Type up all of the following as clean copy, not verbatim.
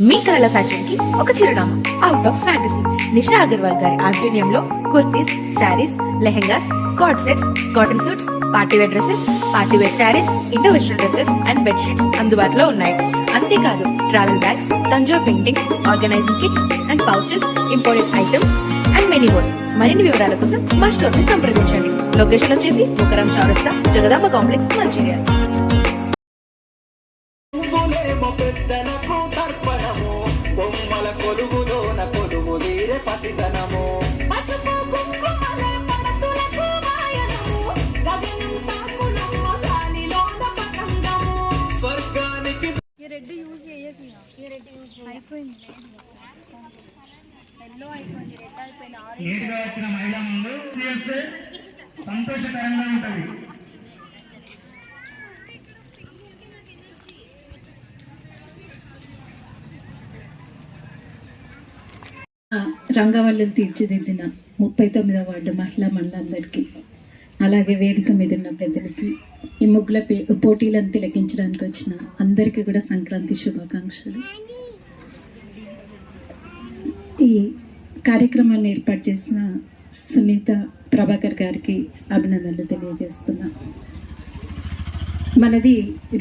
మీ కళల ఫ్యాషన్ కి ఒక చిరునామా out of fantasy. Nisha Agarwal గారి ఆధ్వర్యంలో kurtis, saris, lehengas, cord sets, cotton suits, partywear dresses, partywear saris, Indo western dresses and bedsheets అందుబాటులో ఉన్నాయి. అంతేకాదు travel bags, Tanjore paintings, organising kits and pouches, imported items and many more. మరిన్ని వివరాల కోసం మా స్టోర్ ని సంప్రదించండి. లొకేషన్ వచ్చేసి ముకరం చౌరస్తా, జగదాంబ కాంప్లెక్స్, మంచిర్యాల. నీటిగా వచ్చిన మహిళా ముందు చేస్తే సంతోషకరంగా ఉంటుంది. రంగవల్లులు తీర్చిదిద్దిన 39వ వార్డు మహిళా మండలందరికీ, అలాగే వేదిక మీద ఉన్న పెద్దలకి, ఈ ముగ్గుల పోటీలను తిలకించడానికి వచ్చిన అందరికీ కూడా సంక్రాంతి శుభాకాంక్షలు. ఈ కార్యక్రమాన్ని ఏర్పాటు చేసిన సునీత ప్రభాకర్ గారికి అభినందనలు తెలియజేస్తున్నా. మనది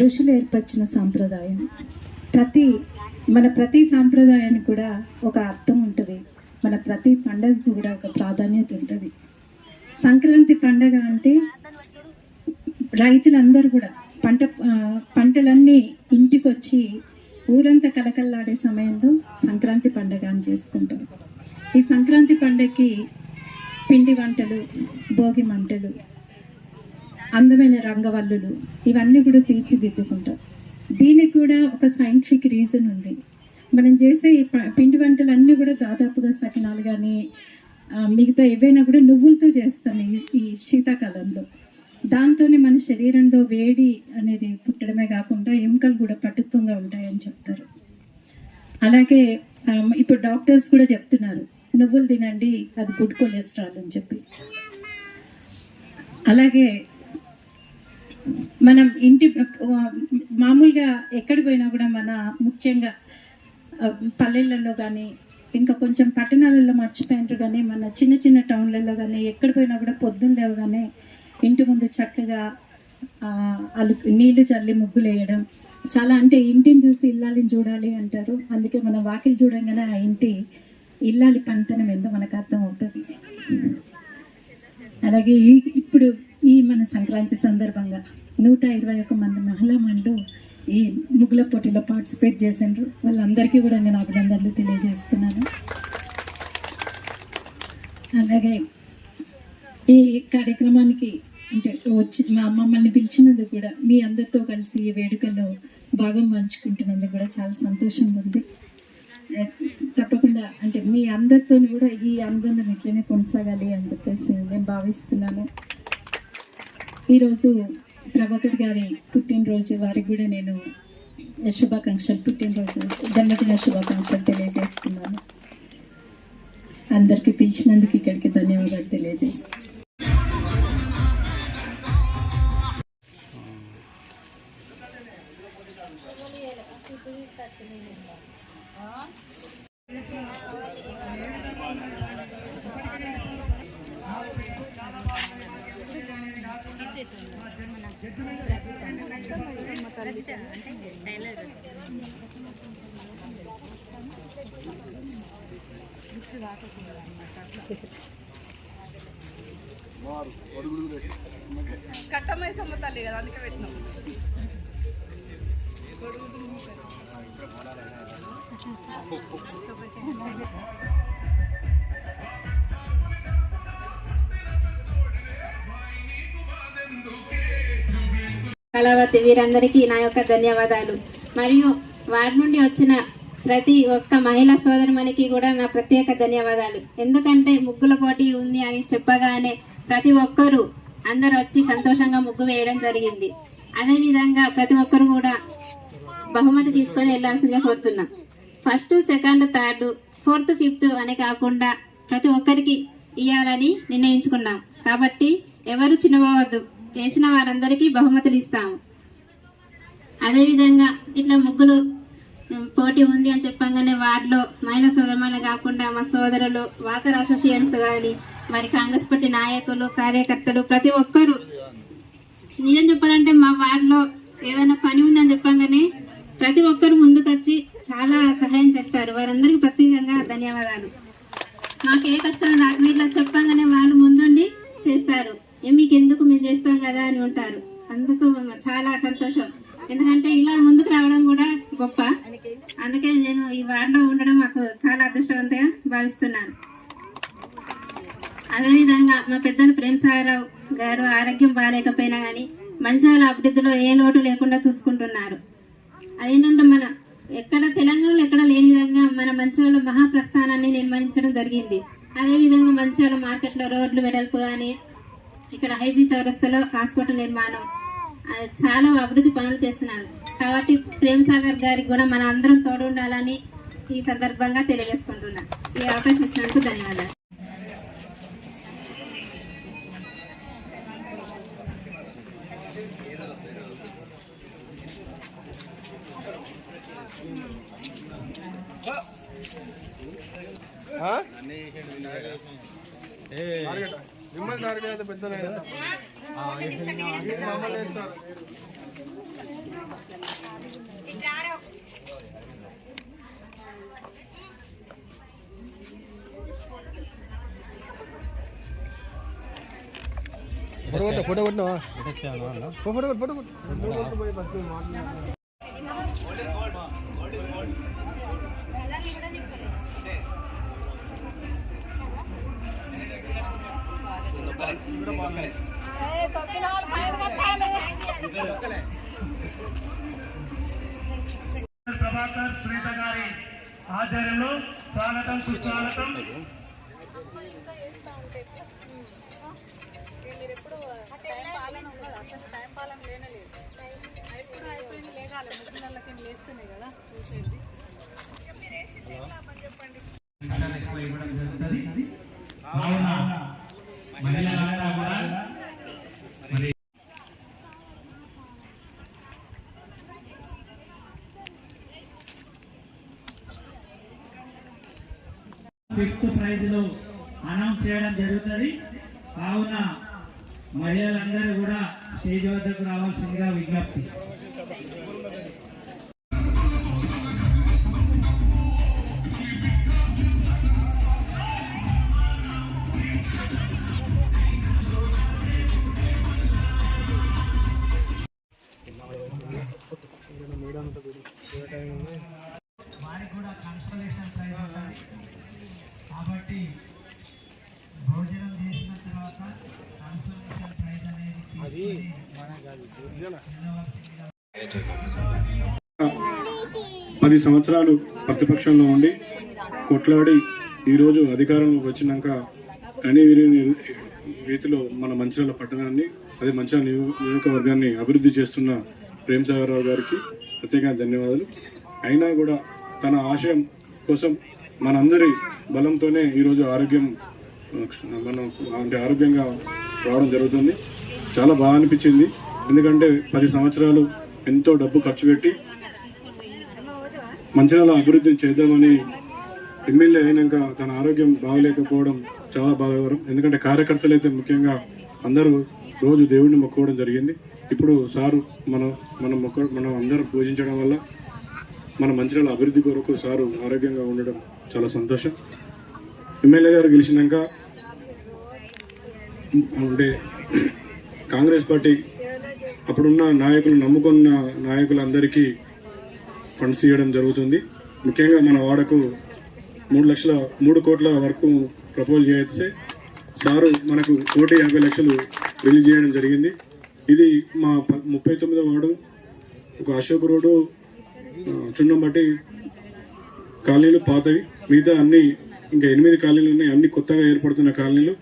ఋషులు ఏర్పరిచిన సాంప్రదాయం. ప్రతి సాంప్రదాయానికి కూడా ఒక అర్థం ఉంటుంది. మన ప్రతి పండగకు కూడా ఒక ప్రాధాన్యత ఉంటుంది. సంక్రాంతి పండగ అంటే రైతులందరూ కూడా పంటలన్నీ ఇంటికి వచ్చి ఊరంతా కలకల్లాడే సమయంలో సంక్రాంతి పండగ అని చేసుకుంటాం. ఈ సంక్రాంతి పండగకి పిండి వంటలు, భోగి మంటలు, అందమైన రంగవల్లులు ఇవన్నీ కూడా తీర్చిదిద్దుకుంటాం. దీనికి కూడా ఒక సైంటిఫిక్ రీజన్ ఉంది. మనం చేసే ఈ పిండి వంటలు అన్నీ కూడా దాదాపుగా సకినాలు కానీ మిగతా ఏవైనా కూడా నువ్వులతో చేస్తాం ఈ శీతాకాలంలో. దాంతోనే మన శరీరంలో వేడి అనేది పుట్టడమే కాకుండా ఎముకలు కూడా పటుత్వంగా ఉంటాయని చెప్తారు. అలాగే ఇప్పుడు డాక్టర్స్ కూడా చెప్తున్నారు నువ్వులు తినండి, అది గుడ్ కొలెస్ట్రాల్ అని చెప్పి. అలాగే మనం మామూలుగా ఎక్కడ పోయినా కూడా మన ముఖ్యంగా పల్లెలలో కానీ ఇంకా కొంచెం పట్టణాలలో మర్చిపోయినారు కానీ మన చిన్న చిన్న టౌన్లలో కానీ ఎక్కడ పోయినా కూడా పొద్దున్న లేవగానే ఇంటి ముందు చక్కగా నీళ్లు చల్లి ముగ్గులు వేయడం చాలా, అంటే ఇంటిని చూసి ఇల్లాలిని చూడాలి అంటారు. అందుకే మనం వాకిలి చూడంగానే ఆ ఇంటి ఇల్లాలి పనితనం ఏందో మనకు అర్థం అవుతుంది. అలాగే ఇప్పుడు ఈ మన సంక్రాంతి సందర్భంగా 121 మంది మహిళా మండలు ఈ ముగ్గుల పోటీలో పార్టిసిపేట్ చేసిండ్రు. వాళ్ళందరికీ కూడా నేను అభినందనలు తెలియజేస్తున్నాను. అలాగే ఈ కార్యక్రమానికి అంటే వచ్చి మమ్మల్ని పిలిచినందుకు కూడా, మీ అందరితో కలిసి ఈ వేడుకల్లో భాగం పంచుకుంటున్నందుకు కూడా చాలా సంతోషంగా ఉంది. తప్పకుండా అంటే మీ అందరితో కూడా ఈ అనుబంధం ఇట్లనే కొనసాగాలి అని చెప్పేసి నేను భావిస్తున్నాను. ఈరోజు ప్రభాకర్ గారి పుట్టినరోజు, వారికి కూడా నేను శుభాకాంక్షలు, పుట్టినరోజు జన్మదిన శుభాకాంక్షలు తెలియజేస్తున్నాను. అందరికీ పిలిచినందుకు ఇక్కడికి ధన్యవాదాలు తెలియజేస్తున్నాను. కట్టమైసమ్మ తల్లి కదా, అందుకే పెట్టినాం. కళావతి వీరందరికీ నా యొక్క ధన్యవాదాలు. మరియు వారి నుండి వచ్చిన ప్రతి ఒక్క మహిళా సోదరుమణికి కూడా నా ప్రత్యేక ధన్యవాదాలు. ఎందుకంటే ముగ్గుల పోటీ ఉంది అని చెప్పగానే ప్రతి ఒక్కరూ అందరూ వచ్చి సంతోషంగా ముగ్గు వేయడం జరిగింది. అదేవిధంగా ప్రతి ఒక్కరు కూడా బహుమతి తీసుకొని వెళ్ళాల్సిందిగా కోరుతున్నాం. First, second, third, fourth, fifth అని కాకుండా ప్రతి ఒక్కరికి ఇవ్వాలని నిర్ణయించుకున్నాం. కాబట్టి ఎవరు చిన్నవద్దు, చేసిన వారందరికీ బహుమతులు ఇస్తాము. అదేవిధంగా ఇట్లా ముగ్గులు పోటీ ఉంది అని చెప్పంగానే వార్డులో మహిళా సోదరులు కాకుండా మా సోదరులు వాకర్ అసోసియేషన్స్ కానీ మరి కాంగ్రెస్ పార్టీ నాయకులు కార్యకర్తలు ప్రతి ఒక్కరూ నిజం చెప్పాలంటే మా వార్డులో ఏదైనా పని ఉందని చెప్పంగానే ప్రతి ఒక్కరు ముందుకొచ్చి చాలా సహాయం చేస్తారు. వారందరికీ ప్రత్యేకంగా ధన్యవాదాలు. మాకు ఏ కష్టం నాకు ఇట్లా చెప్పంగానే వాళ్ళు ముందుండి చేస్తారు. మీకు ఎందుకు మేము చేస్తాం కదా అని ఉంటారు. అందుకు చాలా సంతోషం. ఎందుకంటే ఇలా ముందుకు రావడం కూడా గొప్ప. అందుకే నేను ఈ వార్డులో ఉండడం మాకు చాలా అదృష్టవంతంగా భావిస్తున్నాను. అదేవిధంగా మా పెద్దలు ప్రేమసాగరరావు గారు ఆరోగ్యం బాగాలేకపోయినా కానీ మంచిర్యాల అభివృద్ధిలో ఏ లోటు లేకుండా చూసుకుంటున్నారు. అదేంటంటే మన ఎక్కడ తెలంగాణలో ఎక్కడ లేని విధంగా మన మంచిర్యాల మహాప్రస్థానాన్ని నిర్మించడం జరిగింది. అదేవిధంగా మంచిర్యాల మార్కెట్లో రోడ్లు వెడల్పు కానీ ఇక్కడ హైబీ చౌరస్తాలో హాస్పిటల్ నిర్మాణం చాలా అభివృద్ధి పనులు చేస్తున్నారు. కాబట్టి ప్రేమసాగర్ గారికి కూడా మన అందరం తోడు ఉండాలని ఈ సందర్భంగా తెలియజేసుకుంటున్నాను. ఈ అవకాశం ఇచ్చినందుకు ధన్యవాదాలు. మిమ్మల్ని టార్గెట్ అయితే పెద్ద ఫోటో కొట్టినా ఫోటో ప్రభాకర్ శ్రీత గారి ఆధ్వర్యంలో స్వాగతం సుస్వాగతం. ఎక్కువ ఇవ్వడం జరుగుతుంది. కావున మహిళలంతా కూడా మరి ఫిఫ్త్ ప్రైజ్ లో అనౌన్స్ చేయడం జరుగుతుంది. కావున మహిళలందరూ కూడా స్టేజ్ వద్దకు రావాల్సిందిగా విజ్ఞప్తి. వారికి కూడా కన్సలేషన్ ప్రైజ్ ఉంటుంది. కాబట్టి భోజనం చేసిన తర్వాత కన్సలేషన్ ప్రైజ్ అనేది 10 సంవత్సరాలు ప్రతిపక్షంలో ఉండి కొట్లాడి ఈరోజు అధికారంలోకి వచ్చినాక కానీ రీతిలో మన మంచిర్యాల పట్టణాన్ని అదే మంచిర్యాల నియోజకవర్గాన్ని అభివృద్ధి చేస్తున్న ప్రేమసాగరరావు గారికి ప్రత్యేకంగా ధన్యవాదాలు. అయినా కూడా తన ఆశయం కోసం మనందరి బలంతోనే ఈరోజు ఆరోగ్యంగా రావడం జరుగుతుంది. చాలా బాగా అనిపించింది. ఎందుకంటే 10 సంవత్సరాలు ఎంతో డబ్బు ఖర్చు పెట్టి మంచిర్యాల అభివృద్ధిని చేద్దామని ఎమ్మెల్యే అయినాక తన ఆరోగ్యం బాగలేకపోవడం చాలా బాధాకరం. ఎందుకంటే కార్యకర్తలు అయితే ముఖ్యంగా అందరూ రోజు దేవుడిని మొక్కుకోవడం జరిగింది. ఇప్పుడు సారు మనం అందరం పూజించడం వల్ల మన మంచిర్యాల అభివృద్ధి కొరకు సారు ఆరోగ్యంగా ఉండడం చాలా సంతోషం. ఎమ్మెల్యే గారు గెలిచినాక అంటే కాంగ్రెస్ పార్టీ అప్పుడున్న నాయకులు నమ్ముకున్న నాయకులందరికీ ఫండ్స్ ఇవ్వడం జరుగుతుంది. ముఖ్యంగా మన వాడకు 3 కోట్ల వరకు ప్రపోజ్ చేస్తే సారు మనకు 1,50,00,000 రిలీజ్ చేయడం జరిగింది. ఇది మా 39వ వార్డు ఒక అశోక్ రోడ్డు చున్నంబట్టి కాలనీలు పాతవి, మిగతా అన్ని ఇంకా 8 కాలనీలు ఉన్నాయి. అన్ని కొత్తగా ఏర్పడుతున్న కాలనీలు.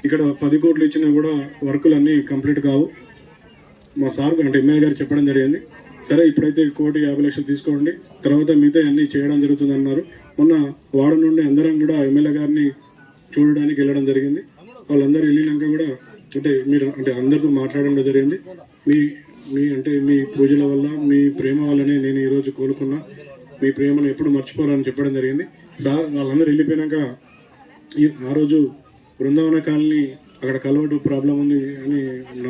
ఇక్కడ 10 కోట్లు ఇచ్చినా కూడా వర్కులు అన్నీ కంప్లీట్ కావు. మా సార్ అంటే ఎమ్మెల్యే గారు చెప్పడం జరిగింది. సరే ఇప్పుడైతే 1,50,00,000 తీసుకోండి, తర్వాత మిగతా అన్నీ చేయడం జరుగుతుంది అన్నారు. మొన్న వార్డు నుండి అందరం కూడా ఎమ్మెల్యే గారిని చూడడానికి వెళ్ళడం జరిగింది. వాళ్ళందరూ వెళ్ళినాక కూడా మీరు అందరితో మాట్లాడడం జరిగింది. మీ పూజల వల్ల మీ ప్రేమ వల్లనే నేను ఈరోజు కోలుకున్నా. మీ ప్రేమను ఎప్పుడు మర్చిపోవాలని చెప్పడం జరిగింది. సార్ వాళ్ళందరూ వెళ్ళిపోయాక ఆ రోజు బృందావన కాలనీ అక్కడ కలవటు ప్రాబ్లం ఉంది అని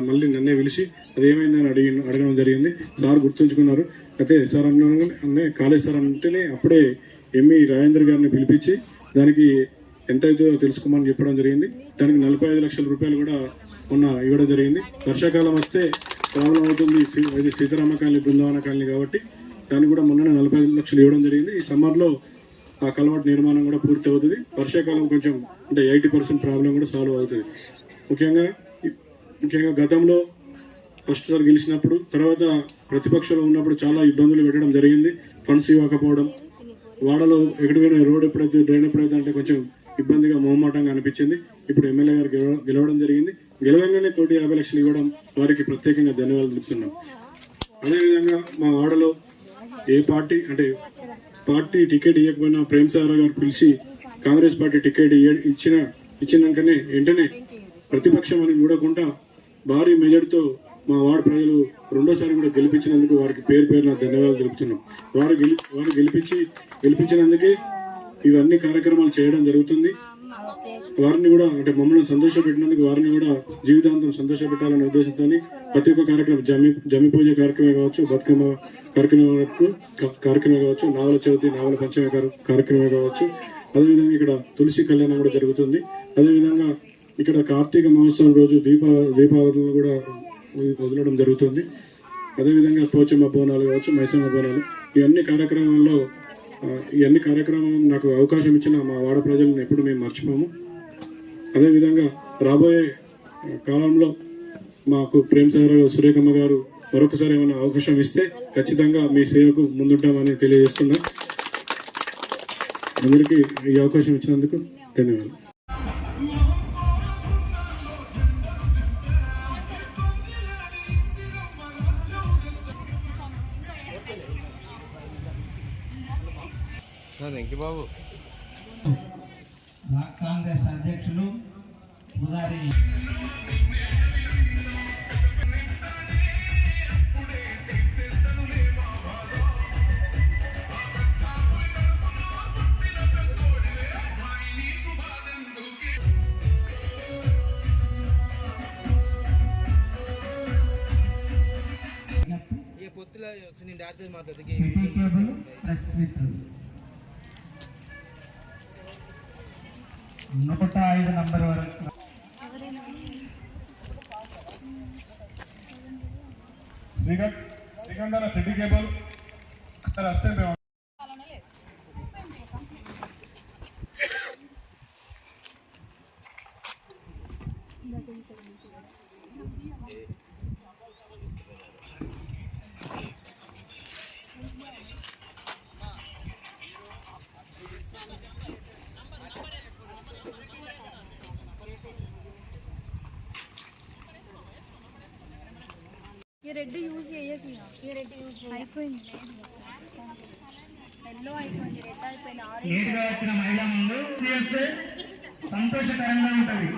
మళ్ళీ నన్నే పిలిచి అది ఏమైందని అడగడం జరిగింది. సార్ గుర్తుంచుకున్నారు. అయితే సార్ అన్నీ కాలేజ్ సార్ అంటేనే అప్పుడే ఎంఈ రాజేంద్ర గారిని పిలిపించి దానికి ఎంత అవుతుందో తెలుసుకోమని చెప్పడం జరిగింది. దానికి 45 లక్షల రూపాయలు కూడా ఇవ్వడం జరిగింది. వర్షాకాలం వస్తే ప్రాబ్లం అవుతుంది, ఇది సీతారామ కాలనీ బృందావన కాలనీ కాబట్టి దానికి కూడా మొన్ననే 45 లక్షలు ఇవ్వడం జరిగింది. ఈ సమ్మర్లో ఆ కలవాటు నిర్మాణం కూడా పూర్తి అవుతుంది. వర్షాకాలం కొంచెం అంటే 80% ప్రాబ్లం కూడా సాల్వ్ అవుతుంది. ముఖ్యంగా గతంలో ఫస్ట్ సార్ గెలిచినప్పుడు తర్వాత ప్రతిపక్షంలో ఉన్నప్పుడు చాలా ఇబ్బందులు పెట్టడం జరిగింది. ఫండ్స్ ఇవ్వకపోవడం, వాడలో ఎక్కడికైనా రోడ్ ఎప్పుడైతే డ్రైన్ ఎప్పుడైతే అంటే కొంచెం ఇబ్బందిగా మొహమాటంగా అనిపించింది. ఇప్పుడు ఎమ్మెల్యే గారు గెలవడం జరిగింది. గెలవంగానే 1,50 లక్షలు ఇవ్వడం వారికి ప్రత్యేకంగా ధన్యవాదాలు తెలుపుతున్నాం. అదేవిధంగా మా వాడలో ఏ పార్టీ అంటే పార్టీ టికెట్ ఇవ్వకపోయినా ప్రేమ్ సాగర్ గారు పిలిచి కాంగ్రెస్ పార్టీ టికెట్ ఇచ్చినాకనే వెంటనే ప్రతిపక్షం అని చూడకుండా భారీ మెజార్టీతో మా వార్డు ప్రజలు రెండోసారి కూడా గెలిపించినందుకు వారికి పేరున ధన్యవాదాలు తెలుపుతున్నాం. వారు గెలిపించినందుకే ఇవన్నీ కార్యక్రమాలు చేయడం జరుగుతుంది. వారిని కూడా అంటే మమ్మల్ని సంతోషపెట్టినందుకు వారిని కూడా జీవితాంతం సంతోషపెట్టాలనే ఉద్దేశంతో ప్రతి ఒక్క కార్యక్రమం జమి పూజ కార్యక్రమం కావచ్చు, బతుకమ్మ కార్యక్రమం కావచ్చు, నావల చవితి నావల పంచమి కార్యక్రమం కావచ్చు, అదేవిధంగా ఇక్కడ తులసి కళ్యాణం కూడా జరుగుతుంది. అదేవిధంగా ఇక్కడ కార్తీక మహోత్సవం రోజు దీపావళిని కూడా వదలడం జరుగుతుంది. అదేవిధంగా పోచమ్మ బోనాలు కావచ్చు, మైసమ్మ బోనాలు, ఇవన్నీ కార్యక్రమం నాకు అవకాశం ఇచ్చిన మా వాడ ప్రజలను ఎప్పుడు మేము మర్చిపోము. అదేవిధంగా రాబోయే కాలంలో మాకు ప్రేమ్ సాగర్ సురేఖమ్మ గారు మరొకసారి ఏమైనా అవకాశం ఇస్తే ఖచ్చితంగా మీ సేవకు ముందుంటామని తెలియజేస్తున్నా. అందరికీ ఈ అవకాశం ఇచ్చినందుకు ధన్యవాదాలు. బాబు కాంగ్రెస్ అధ్యక్షులు ఉదారి సిటీ కేబుల్ ప్రెస్ మిత్రులు 105 నంబర్ వరకు శ్రీకంఠ సిటీ కేబుల్ వస్తే మేము ये रेड यूज చేయకి ये रेड యూజ్ అయిపోయింది ఎల్లో అయిపోయింది రెడ్ అయిపోయింది ఆరెంజ్ ఏడుగా వచ్చిన మహిళా ముందు చేస్తే సంతోషకరంగా ఉంటుంది.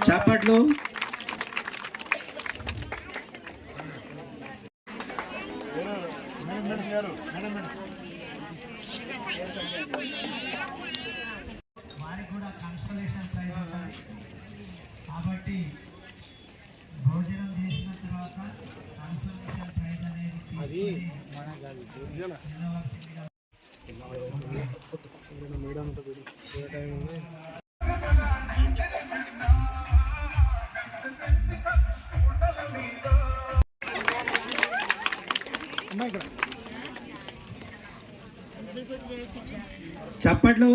చప్పట్లు. వారికి కూడా కన్సలేషన్ ప్రైజ్ ఉంటుంది కాబట్టి భోజనం చేసిన తర్వాత కన్సలేషన్ ప్రైజ్ అనేది చప్పట్లు.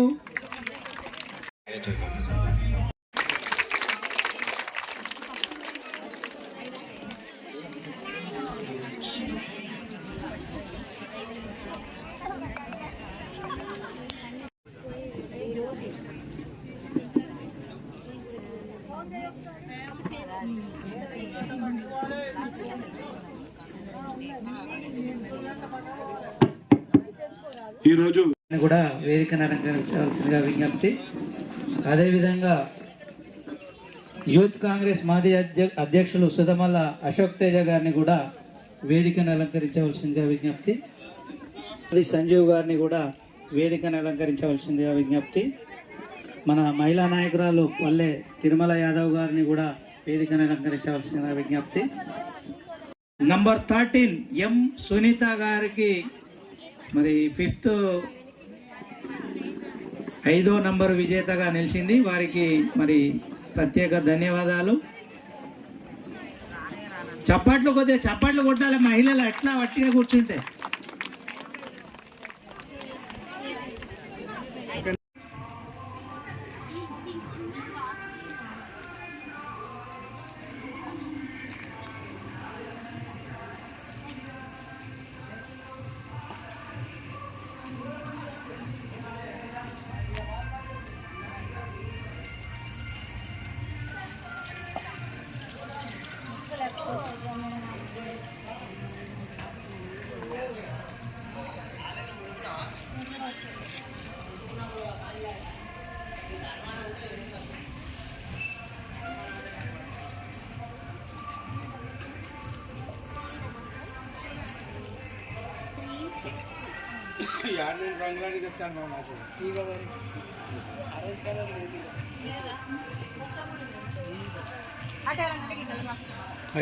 ఈరోజు కూడా వేదికను అలంకరించవలసిందిగా విజ్ఞప్తి. అదేవిధంగా యూత్ కాంగ్రెస్ మాజీ అధ్యక్షులు సుధమల్ల అశోక్ తేజ గారిని కూడా వేదికను అలంకరించవలసిందిగా విజ్ఞప్తి. సంజీవ్ గారిని కూడా వేదికను అలంకరించవలసిందిగా విజ్ఞప్తి. మన మహిళా నాయకురాలు పల్లె తిరుమల యాదవ్ గారిని కూడా వేదికను అలంకరించవలసిందిగా విజ్ఞప్తి. నంబర్ 13 ఎం సునీత గారికి మరి 5వ నంబర్ విజేతగా నిలిచింది. వారికి మరి ప్రత్యేక ధన్యవాదాలు. చప్పట్లు కొద్దిగా చప్పట్లు కొట్టాలి మహిళలు, ఎట్లా వట్టిగా కూర్చుంటే.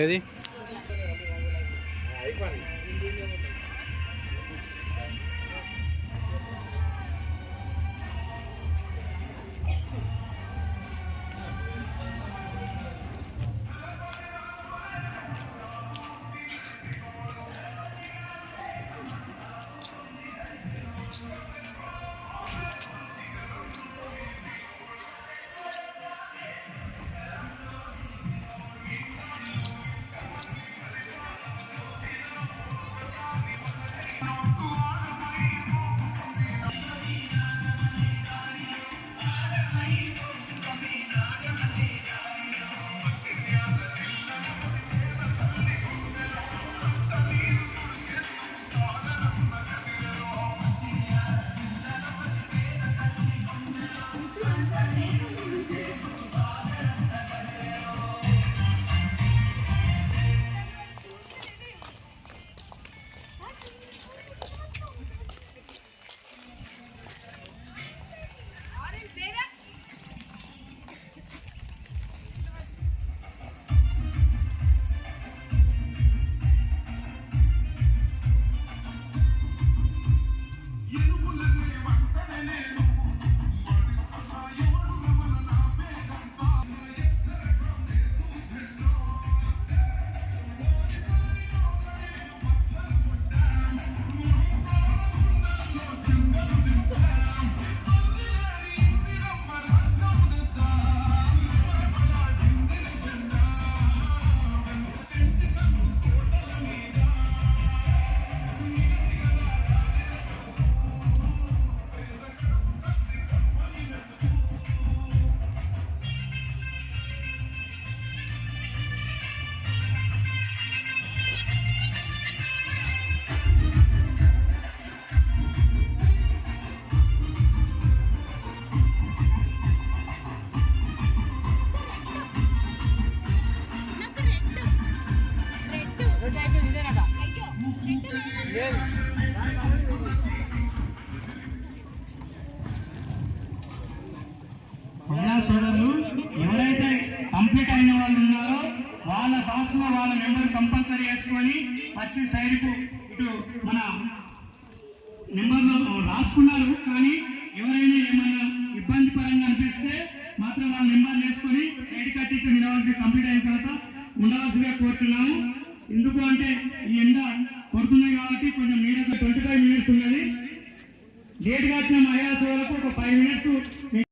అది మహిళా సోదరులు ఎవరైతే కంప్లీట్ అయిన వాళ్ళు ఉన్నారో వాళ్ళ బాక్స్ లో వాళ్ళ నెంబర్ కంపల్సరీ వేసుకొని ప్రతి సైడ్ కు ఇటు మన నెంబర్లో రాసుకున్నారు. కానీ ఎవరైనా ఏమన్నా ఇబ్బంది పరంగా అనిపిస్తే మాత్రం వాళ్ళ నెంబర్ వేసుకొని సైడ్ కట్టి వినవలసి కంప్లీట్ అయిన తర్వాత ఉండవలసిగా కోరుతున్నాము. ఎందుకు అంటే ఈ ఎండ కొడుతున్నాయి కాబట్టి కొంచెం మీరు 25 minutes ఉన్నది. లేట్గా వచ్చిన మహిళా సోదరులకు ఒక 5 మినిట్స్